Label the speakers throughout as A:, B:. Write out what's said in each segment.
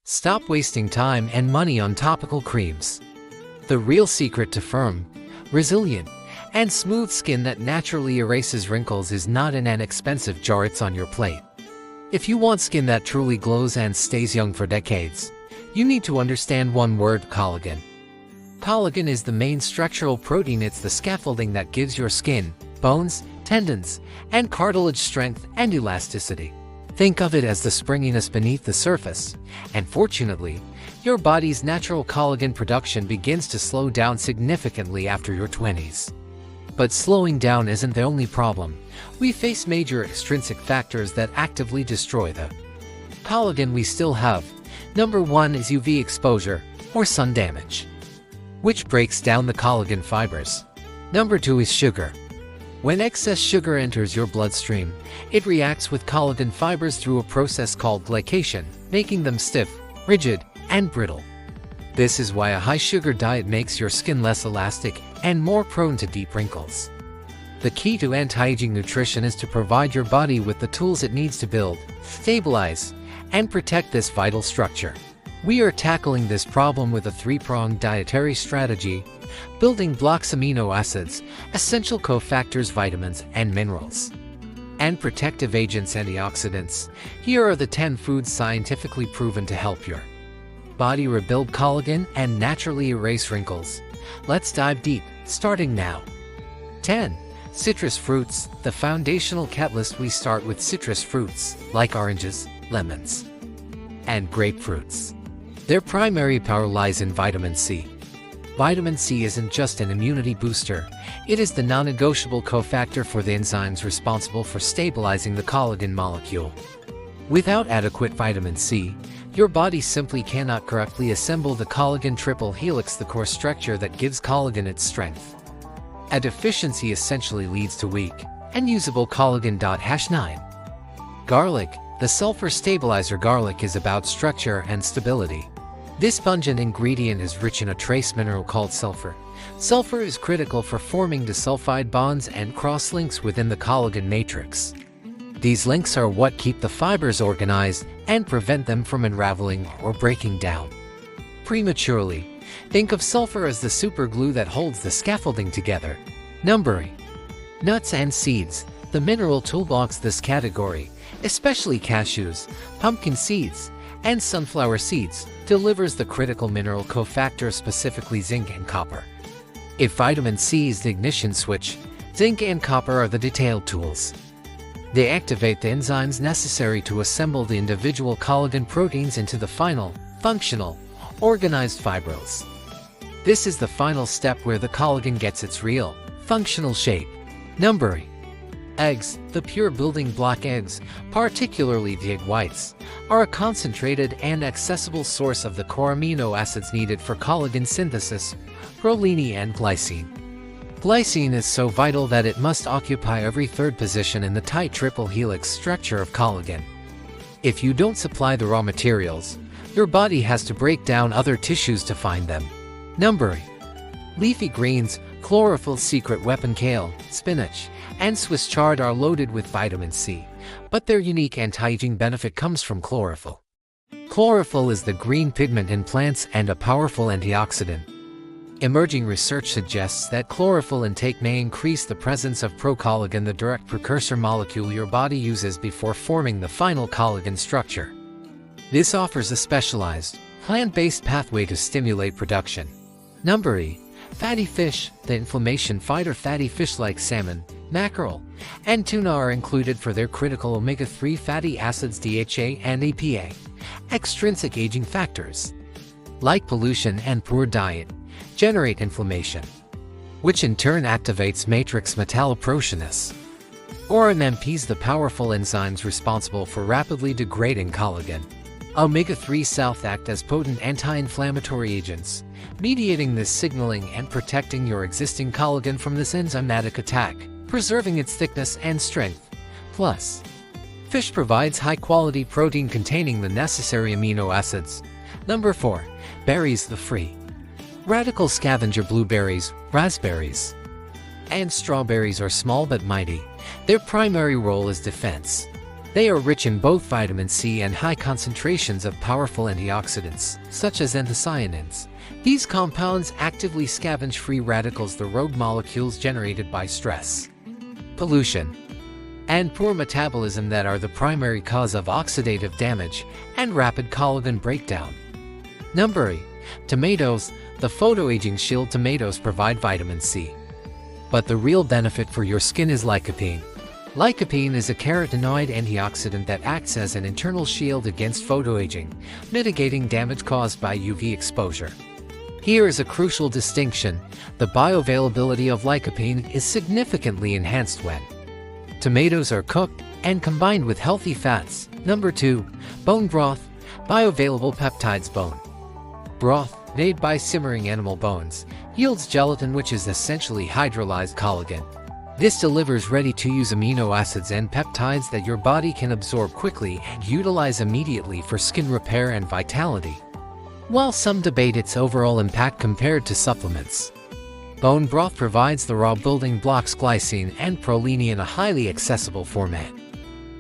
A: Stop wasting time and money on topical creams. The real secret to firm, resilient, and smooth skin that naturally erases wrinkles is not in an expensive jar, it's on your plate. If you want skin that truly glows and stays young for decades, you need to understand one word: collagen. Collagen is the main structural protein. It's the scaffolding that gives your skin, bones, tendons, and cartilage strength and elasticity. Think of it as the springiness beneath the surface, and fortunately, your body's natural collagen production begins to slow down significantly after your 20s. But slowing down isn't the only problem. We face major extrinsic factors that actively destroy the collagen we still have. Number 1 is UV exposure, or sun damage, which breaks down the collagen fibers. Number 2 is sugar. When excess sugar enters your bloodstream, it reacts with collagen fibers through a process called glycation, making them stiff, rigid, and brittle. This is why a high-sugar diet makes your skin less elastic and more prone to deep wrinkles. The key to anti-aging nutrition is to provide your body with the tools it needs to build, stabilize, and protect this vital structure. We are tackling this problem with a three-pronged dietary strategy: building blocks, amino acids, essential cofactors, vitamins and minerals, and protective agents, antioxidants. Here are the 10 foods scientifically proven to help your body rebuild collagen and naturally erase wrinkles. Let's dive deep, starting now. 10. Citrus fruits, the foundational catalyst. We start with citrus fruits, like oranges, lemons, and grapefruits. Their primary power lies in vitamin C. Vitamin C isn't just an immunity booster, it is the non-negotiable cofactor for the enzymes responsible for stabilizing the collagen molecule. Without adequate vitamin C, your body simply cannot correctly assemble the collagen triple helix, the core structure that gives collagen its strength. A deficiency essentially leads to weak, unusable collagen. 9. Garlic, the sulfur stabilizer. Garlic is about structure and stability. This pungent ingredient is rich in a trace mineral called sulfur. Sulfur is critical for forming disulfide bonds and cross-links within the collagen matrix. These links are what keep the fibers organized and prevent them from unraveling or breaking down prematurely. Think of sulfur as the superglue that holds the scaffolding together. Number 8. Nuts and seeds, the mineral toolbox. This category, especially cashews, pumpkin seeds, and sunflower seeds, delivers the critical mineral cofactors, specifically zinc and copper. If vitamin C is the ignition switch, zinc and copper are the detailed tools. They activate the enzymes necessary to assemble the individual collagen proteins into the final, functional, organized fibrils. This is the final step where the collagen gets its real, functional shape. Number 8. Eggs, the pure building block. Eggs, particularly the egg whites, are a concentrated and accessible source of the core amino acids needed for collagen synthesis, proline and glycine. Glycine is so vital that it must occupy every third position in the tight triple helix structure of collagen. If you don't supply the raw materials, your body has to break down other tissues to find them. Number 8. Leafy greens, chlorophyll secret weapon. Kale, spinach, and Swiss chard are loaded with vitamin C, but their unique anti-aging benefit comes from chlorophyll. Chlorophyll is the green pigment in plants and a powerful antioxidant. Emerging research suggests that chlorophyll intake may increase the presence of procollagen, the direct precursor molecule your body uses before forming the final collagen structure. This offers a specialized, plant-based pathway to stimulate production. Number 8. Fatty fish, the inflammation fighter. Fatty fish like salmon, mackerel, and tuna are included for their critical omega-3 fatty acids DHA and EPA, extrinsic aging factors. Like pollution and poor diet, generate inflammation, which in turn activates matrix metalloproteinase, or MMPs, the powerful enzymes responsible for rapidly degrading collagen. Omega-3s act as potent anti-inflammatory agents, mediating this signaling and protecting your existing collagen from this enzymatic attack, preserving its thickness and strength. Plus, fish provides high-quality protein containing the necessary amino acids. Number 4. Berries, the free radical scavenger. Blueberries, raspberries, and strawberries are small but mighty. Their primary role is defense. They are rich in both vitamin C and high concentrations of powerful antioxidants, such as anthocyanins. These compounds actively scavenge free radicals, the rogue molecules generated by stress, pollution, and poor metabolism that are the primary cause of oxidative damage and rapid collagen breakdown. Number 8. Tomatoes. The photoaging shield tomatoes provide vitamin C. But the real benefit for your skin is lycopene. Lycopene is a carotenoid antioxidant that acts as an internal shield against photoaging, mitigating damage caused by UV exposure. Here is a crucial distinction: the bioavailability of lycopene is significantly enhanced when tomatoes are cooked and combined with healthy fats. Number 2. Bone broth. Bioavailable peptides. Bone broth, made by simmering animal bones, yields gelatin, which is essentially hydrolyzed collagen. This delivers ready-to-use amino acids and peptides that your body can absorb quickly and utilize immediately for skin repair and vitality. While some debate its overall impact compared to supplements, bone broth provides the raw building blocks glycine and proline in a highly accessible format.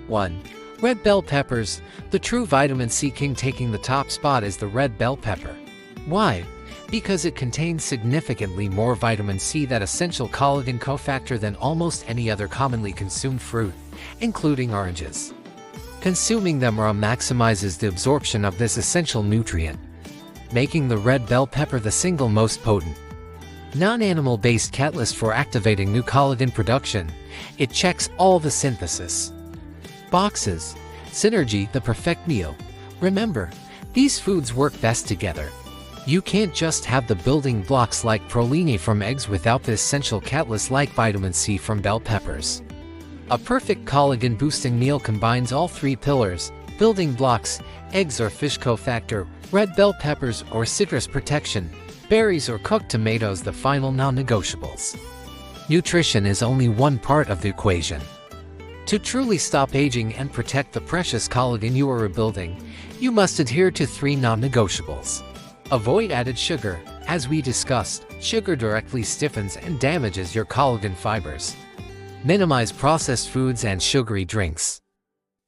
A: 1. Red bell peppers. The true vitamin C king, taking the top spot is the red bell pepper. Why? Because it contains significantly more vitamin C, that essential collagen cofactor, than almost any other commonly consumed fruit, including oranges. Consuming them raw maximizes the absorption of this essential nutrient, making the red bell pepper the single most potent non-animal-based catalyst for activating new collagen production. It checks all the synthesis boxes. Synergy, the perfect meal. Remember, these foods work best together. You can't just have the building blocks like proline from eggs without the essential catalyst like vitamin C from bell peppers. A perfect collagen-boosting meal combines all three pillars: building blocks, eggs or fish cofactor, red bell peppers or citrus protection, berries or cooked tomatoes, the final non-negotiables. Nutrition is only one part of the equation. To truly stop aging and protect the precious collagen you are rebuilding, you must adhere to three non-negotiables. Avoid added sugar. As we discussed, sugar directly stiffens and damages your collagen fibers. Minimize processed foods and sugary drinks.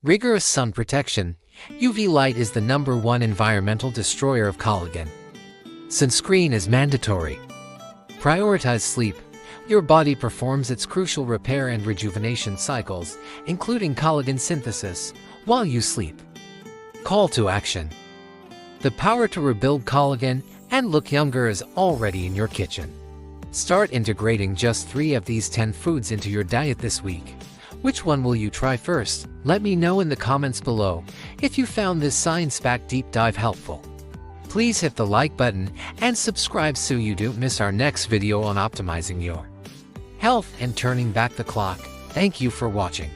A: Rigorous sun protection. UV light is the #1 environmental destroyer of collagen. Sunscreen is mandatory. Prioritize sleep. Your body performs its crucial repair and rejuvenation cycles, including collagen synthesis, while you sleep. Call to action. The power to rebuild collagen and look younger is already in your kitchen. Start integrating just 3 of these 10 foods into your diet this week. Which one will you try first? Let me know in the comments below if you found this science-packed deep dive helpful. Please hit the like button and subscribe so you don't miss our next video on optimizing your health and turning back the clock. Thank you for watching.